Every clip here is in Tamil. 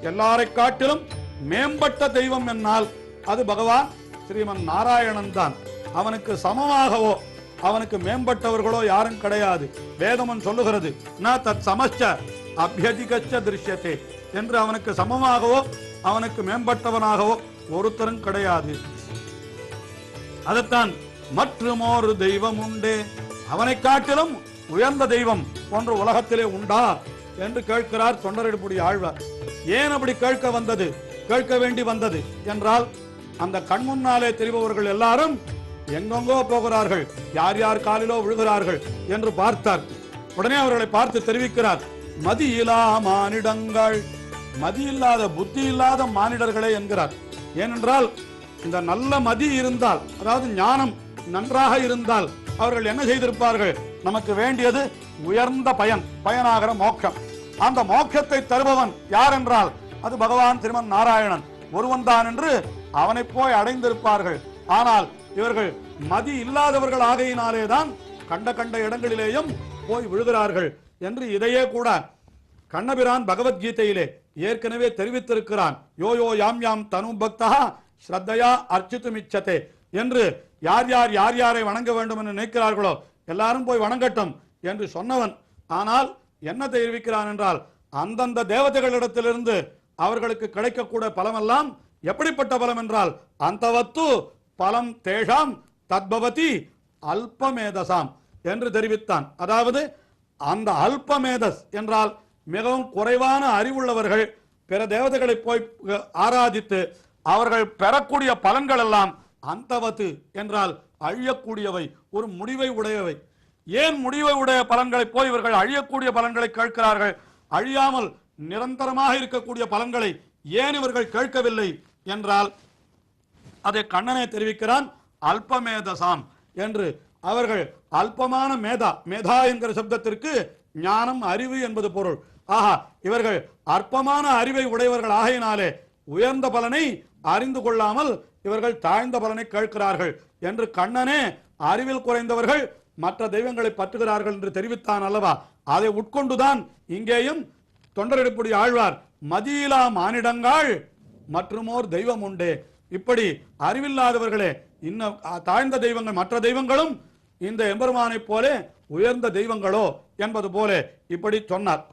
எல்லாரை காட்டிலும் மேம்பட்ட தெய்வம் என்னால் அது பகவான் ஸ்ரீமன் நாராயணன் தான். அவனுக்கு சமமாகவோ அவனுக்கு மேம்பட்டவர்களோ யாரும் கிடையாது. வேதமன் சொல்லுகிறது, ந தத் சமச்ச அபியதிகச்ச திருஷ்யத்தே என்று. அவனுக்கு சமமாகவோ அவனுக்கு மேம்பட்டவனாகவோ ஒருத்தரும் கிடையாது. அதைத்தான் மற்றுமோரு தெய்வம் உண்டே, அவனை காட்டிலும் உயர்ந்த தெய்வம் ஒன்று உலகத்திலே உண்டா என்று கேட்கிறார் தொண்டரடிப்புடி ஆழ்வார். ஏன் அப்படி கேட்க வேண்டி வந்தது என்றால், அந்த கண்முன்னாலே தெரிபவர்கள் எல்லாரும் எங்கெங்கோ போகிறார்கள், யார் யார் காலிலோ விழுகிறார்கள் என்று பார்த்தார். உடனே அவர்களை பார்த்து தெரிவிக்கிறார், மதியிலா மானிடங்கள், மதியில்லாத புத்தி இல்லாத மானிடர்களே என்கிறார். ஏனென்றால் இந்த நல்ல மதி இருந்தால், அதாவது ஞானம் நன்றாக இருந்தால் அவர்கள் என்ன செய்திருப்பார்கள், நமக்கு வேண்டியது உயர்ந்த பயனாகிற மோட்சம். அந்த மோட்சத்தை தருபவன் யார் என்றால் அது பகவான் திருமன் நாராயணன் ஒருவன் தான் என்று அவனை போய் அடைந்திருப்பார்கள். ஆனால் இவர்கள் மதி இல்லாதவர்கள் ஆகையினாலேதான் கண்ட இடங்களிலேயும் போய் விழுகிறார்கள் என்று இதையே கூட கண்ணபிரான் பகவத்கீதையிலே ஏற்கனவே தெரிவித்திருக்கிறான். யோயோ யாம் யாம் தனு பக்தா ஸ்ரத்தையா அர்ச்சித்துமிச்சதே என்று. யார் யாரை வணங்க வேண்டும் என்று நினைக்கிறார்களோ எல்லாரும் போய் வணங்கட்டும் என்று சொன்னவன். ஆனால் என்ன தெரிவிக்கிறான் என்றால், அந்தந்த தேவதைகளிடத்திலிருந்து அவர்களுக்கு கிடைக்கக்கூடிய பலமெல்லாம் எப்படிப்பட்ட பலம் என்றால், அந்தவத்து பலம் தேஷாம் தத்பவதி அல்பமேதசாம் என்று தெரிவித்தான். அதாவது அந்த அல்பமேதஸ் என்றால் மிகவும் குறைவான அறிவுள்ளவர்கள் பிற தேவதைகளை போய் ஆராதித்து அவர்கள் பெறக்கூடிய பலன்கள் எல்லாம் அந்தவத்து என்றால் அழியக்கூடியவை, ஒரு முடிவை உடையவை. ஏன் முடிவை உடைய பலன்களை போய் இவர்கள் அழியக்கூடிய பலன்களை கேட்கிறார்கள்? அழியாமல் நிரந்தரமாக இருக்கக்கூடிய பலன்களை ஏன் இவர்கள் கேட்கவில்லை என்றால் அதை கண்ணனே தெரிவிக்கிறான், அல்பமேதசாம் என்று. அவர்கள் அல்பமான மேதா என்கிற சப்தத்திற்கு ஞானம் அறிவு என்பது பொருள். ஆஹா, இவர்கள் அற்பமான அறிவை உடையவர்கள் ஆகையினாலே உயர்ந்த பலனை அறிந்து கொள்ளாமல் இவர்கள் தாழ்ந்த பலனை கேட்கிறார்கள் என்று கண்ணனே அறிவில் குறைந்தவர்கள் மற்ற தெய்வங்களை பற்றுகிறார்கள் என்று தெரிவித்தான் அல்லவா? அதை உட்கொண்டுதான் இங்கேயும் தொண்டரடிப்புடி ஆழ்வார் மதியிலா மானிடங்கள் மற்றுமோர் தெய்வம் உண்டே, இப்படி அறிவில்லாதவர்களே இன்னும் தாழ்ந்த தெய்வங்கள் மற்ற தெய்வங்களும் இந்த எம்பெருமானை போல உயர்ந்த தெய்வங்களோ என்பது போல இப்படி சொன்னார்.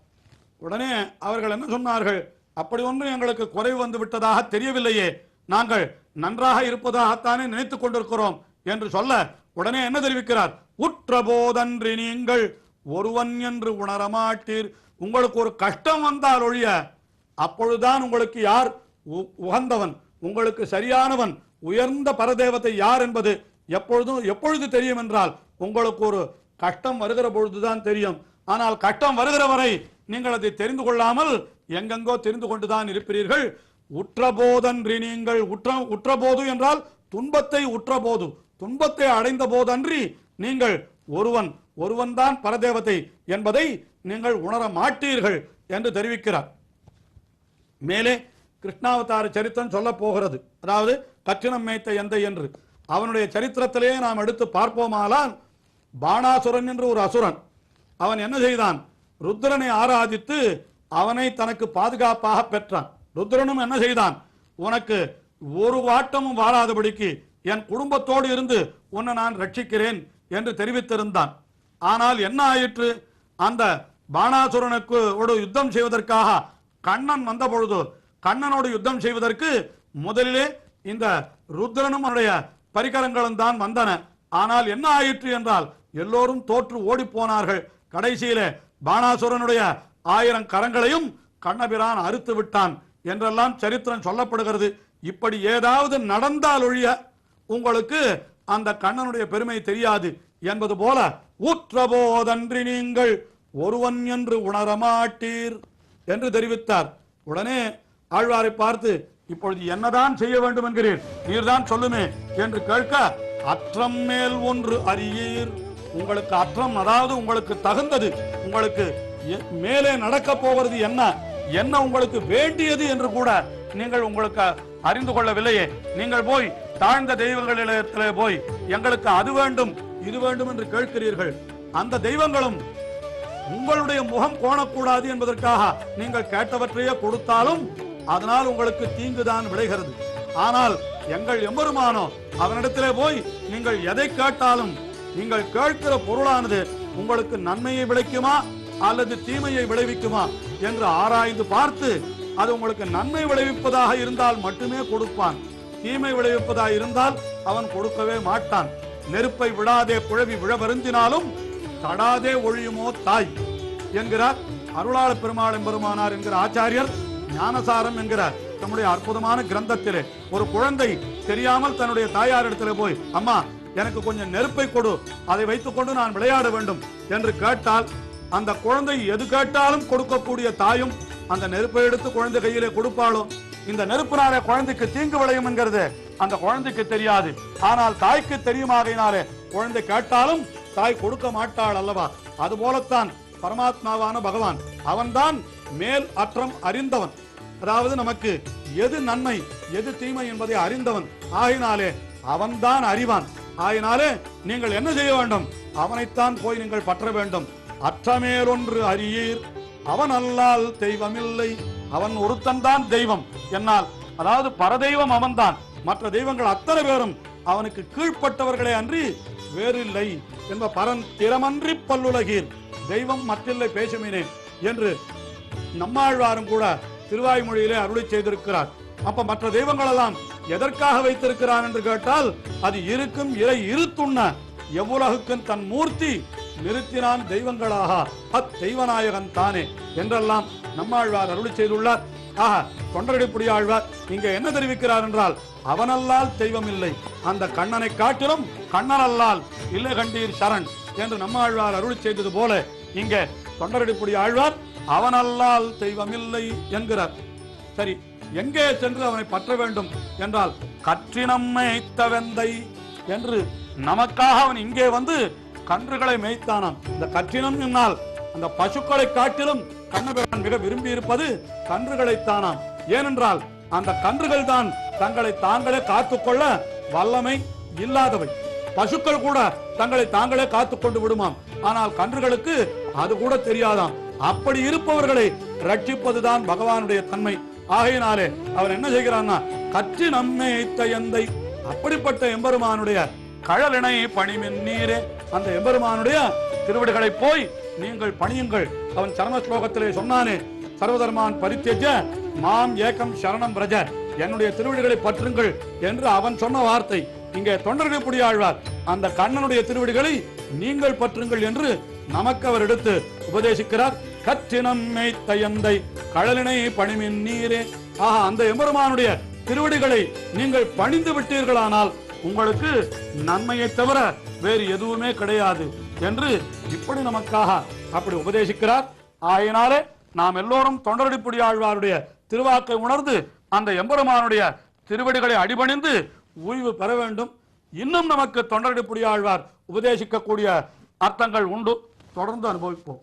உடனே அவர்கள் என்ன சொன்னார்கள், அப்படி ஒன்றும் எங்களுக்கு குறைவு வந்து விட்டதாக தெரியவில்லையே, நாங்கள் நன்றாக இருப்பதாகத்தானே நினைத்துக் கொண்டிருக்கிறோம் என்று சொல்ல உடனே என்ன தெரிவிக்கிறார், உற்ற போதன்றி நீங்கள் ஒருவன் என்று உணரமாட்டீர். உங்களுக்கு ஒரு கஷ்டம் வந்தால் ஒழிய அப்பொழுதுதான் உங்களுக்கு யார் உகந்தவன், உங்களுக்கு சரியானவன், உயர்ந்த பரதேவத்தை யார் என்பது எப்பொழுது தெரியும் என்றால் உங்களுக்கு ஒரு கஷ்டம் வருகிற பொழுதுதான் தெரியும். ஆனால் கஷ்டம் வருகிற வரை நீங்கள் அதை தெரிந்து கொள்ளாமல் எங்கெங்கோ தெரிந்து கொண்டுதான் இருப்பீர்கள். உற்றபோதன்றி நீங்கள் உற்றபோது என்றால் துன்பத்தை உற்றபோது, துன்பத்தை அடைந்த போதன்றி நீங்கள் ஒருவன் தான் பரதேவத்தை என்பதை நீங்கள் உணர மாட்டீர்கள் என்று தெரிவிக்கிறார். மேலே கிருஷ்ணாவதார சரித்திரம் சொல்ல போகிறது. அதாவது கற்றினம் மேய்த்த எந்தை என்று அவனுடைய சரித்திரத்திலே நாம் எடுத்து பார்ப்போமானால், பாணாசுரன் என்று ஒரு அசுரன், அவன் என்ன செய்தான், ருத்ரனை ஆராதித்து அவனை தனக்கு பாதுகாப்பாக பெற்றான். ருத்ரனும் என்ன செய்தான், உனக்கு ஒரு வாட்டமும் வாராதபடிக்கு என் குடும்பத்தோடு இருந்து உன்னை நான் ரட்சிக்கிறேன் என்று தெரிவித்திருந்தான். ஆனால் என்ன ஆயிற்று, அந்த பாணாசுரனுக்கு ஒரு யுத்தம் செய்வதற்காக கண்ணன் வந்த பொழுது கண்ணனோடு யுத்தம் செய்வதற்கு முதலிலே இந்த ருத்ரனும் அவனுடைய பரிகரங்களும் தான் வந்தன. ஆனால் என்ன ஆயிற்று என்றால் எல்லோரும் தோற்று ஓடி போனார்கள். கடைசியிலே பாணாசுரனுடைய 1000 கரங்களையும் கண்ணபிரான் அறுத்து விட்டான் என்றெல்லாம் சரித்திரம் சொல்லப்படுகிறது. இப்படி ஏதாவது நடந்தால் ஒழிய உங்களுக்கு அந்த கண்ணனுடைய பெருமை தெரியாது என்பது போல ஊற்றபோதன்றி நீங்கள் ஒருவன் என்று உணரமாட்டீர் என்று தெரிவித்தார். உடனே ஆழ்வாரை பார்த்து, இப்பொழுது என்னதான் செய்ய வேண்டும் என்கிறீர், நீர்தான் சொல்லுமே என்று கேட்க, அற்றம் மேல் ஒன்று அறியீர். உங்களுக்கு அற்றம், அதாவது உங்களுக்கு தகுந்தது, உங்களுக்கு மேலே நடக்க போவது என்ன உங்களுக்கு வேண்டியது என்று கூட நீங்கள் உங்களுக்கு அறிந்து கொள்ளவில்லையே. நீங்கள் போய் தாழ்ந்த தெய்வங்களிடத்திலே போய் எங்களுக்கு அது வேண்டும் இது வேண்டும் என்று கேட்கிறீர்கள். அந்த தெய்வங்களும் உங்களுடைய முகம் கோணக்கூடாது என்பதற்காக நீங்கள் கேட்டவற்றையே கொடுத்தாலும் அதனால் உங்களுக்கு தீங்குதான் விளைகிறது. ஆனால் எங்கள் எம்பெருமானோ அவனிடத்திலே போய் நீங்கள் எதை கேட்டாலும் நீங்கள் கேட்கிற பொருளானது உங்களுக்கு நன்மையை விளைக்குமா அல்லது தீமையை விளைவிக்குமா என்று ஆராய்ந்து பார்த்து அது உங்களுக்கு நன்மை விளைவிப்பதாக இருந்தால் மட்டுமே கொடுப்பான். தீமை விளைவிப்பதாக இருந்தால் அவன் கொடுக்கவே மாட்டான். நெருப்பை விடாதே குழவி விழ வருந்தினாலும் தடாதே ஒழியுமோ தாய் என்கிறார் அருளாள பெருமாள் பெருமானார் என்கிற ஆச்சாரியர் ஞானசாரம் என்கிற நம்முடைய அற்புதமான கிரந்தத்திலே. ஒரு குழந்தை தெரியாமல் தன்னுடைய தாயாரிடத்திலே போய், அம்மா எனக்கு கொஞ்சம் நெருப்பை கொடு, அதை வைத்துக் கொண்டு நான் விளையாட வேண்டும் என்று கேட்டால் அந்த குழந்தை எது கேட்டாலும் கொடுக்கக்கூடிய தாயும் அந்த நெருப்பை எடுத்து குழந்தை கையிலே கொடுப்பாளோ? இந்த நெருப்பினாலே குழந்தைக்கு தீங்கு விளையும் என்கிறது அந்த குழந்தைக்கு தெரியாது. ஆனால் தாய்க்கு தெரியுமாகையினாலே குழந்தை கேட்டாலும் தாய் கொடுக்க மாட்டாள் அல்லவா? அது போலத்தான் பரமாத்மாவான பகவான், அவன்தான் மேல் அற்றம் அறிந்தவன். அதாவது நமக்கு எது நன்மை எது தீமை என்பதை அறிந்தவன். ஆகினாலே அவன்தான் அறிவான். ஆகினாலே நீங்கள் என்ன செய்ய வேண்டும்? அவனைத்தான் போய் நீங்கள் பற்ற வேண்டும். அற்றமேலொன்று அறியீர், அவன் அல்லால் தெய்வமில்லை. அவன் ஒருத்தன் தான் தெய்வம் என்னால், அதாவது பரதெய்வம் அவன்தான். மற்ற தெய்வங்கள் அத்தனை பேரும் அவனுக்கு கீழ்ப்பட்டவர்களே அன்றி வேறில்லை என்ப பரன் திறமன்றி பல்லுலகீர் தெய்வம் மற்றில்லை பேசுமினே என்று நம்மாழ்வாரும் கூட திருவாய்மொழியிலே அருளி செய்திருக்கிறார். அப்ப மற்ற தெய்வங்கள் எல்லாம் எதற்காக வைத்திருக்கிறான் என்று கேட்டால், அது இருக்கும் இறை இருத்துண்ண எவ்வுலகுக்கும் தன் மூர்த்தி நிறுத்தினான் தெய்வங்களாக அத்தெய்வநாயகன் தானே என்றெல்லாம் நம்மாழ்வார் அருளி செய்துள்ளார். ஆக தொண்டரடிப்புடி ஆழ்வார் இங்க என்ன தெரிவிக்கிறார் என்றால், அவனல்லால் தெய்வம் இல்லை, அந்த கண்ணனை காட்டிலும் கண்ணனல்லால் இல்லை கண்டீர் சரண் என்று நம்மாழ்வார் அருளி செய்தது போல இங்கே தொண்டரடிப்புடி ஆழ்வார் அவனல்லால் தெய்வமில்லை என்கிறார். சரி, எங்கே சென்று அவனை பற்ற வேண்டும் என்றால், கற்றினம் மேய்த்தவெந்தை என்று நமக்காக அவன் இங்கே வந்து கன்றுகளை மேய்த்தானாம். இந்த கற்றினம் என்னால் அந்த பசுக்களை காட்டிலும் கண்ணபிரான் மிக விரும்பி இருப்பது கன்றுகளைத்தானாம். ஏனென்றால் அந்த கன்றுகள் தான் தங்களை தாங்களே காத்துக்கொள்ள வல்லமை இல்லாதவை. பசுக்கள் கூட தங்களை தாங்களே காத்துக்கொண்டு விடுமாம். ஆனால் கன்றுகளுக்கு அது கூட தெரியாதாம். அப்படி இருப்பவர்களை ரட்சிப்பதுதான் பகவானுடைய தன்மை. ஆகையினாலே அவன் என்ன செய்கிறான்னா, கற்றி நம்மை தயந்தை, அப்படிப்பட்ட எம்பெருமானுடைய கழலினை பணிமின் நீரே, அந்த எம்பெருமானுடைய திருவடிகளை போய் நீங்கள் பணியுங்கள். அவன் சரம ஸ்லோகத்திலே சொன்னானே, சர்வதர்மான் பரித்யஜ மாம் ஏகம் சரணம் பிரஜ, என்னுடைய திருவடிகளை பற்றுங்கள் என்று அவன் சொன்ன வார்த்தை. இங்கே தொண்டரடிப்புடி ஆழ்வார் அந்த கண்ணனுடைய திருவடிகளை நீங்கள் பற்றுங்கள் என்று நமக்கு அவர் எடுத்து உபதேசிக்கிறார். கற்றினம் மேய்த்தயந்தை கழலினை பணிமின் நீரே. ஆக அந்த எம்பெருமானுடைய திருவடிகளை நீங்கள் பணிந்து விட்டீர்களானால் உங்களுக்கு நன்மையை தவிர வேறு எதுவுமே கிடையாது என்று இப்படி நமக்காக அப்படி உபதேசிக்கிறார். ஆயினாலே நாம் எல்லோரும் தொண்டரடிப்புடி ஆழ்வாருடைய திருவாக்கை உணர்ந்து அந்த எம்பெருமானுடைய திருவடிகளை அடிபணிந்து ஓய்வு பெற வேண்டும். இன்னும் நமக்கு தொண்டரடிப்புடி ஆழ்வார் உபதேசிக்கக்கூடிய அர்த்தங்கள் உண்டு. தொடர்ந்து அனுபவிப்போம்.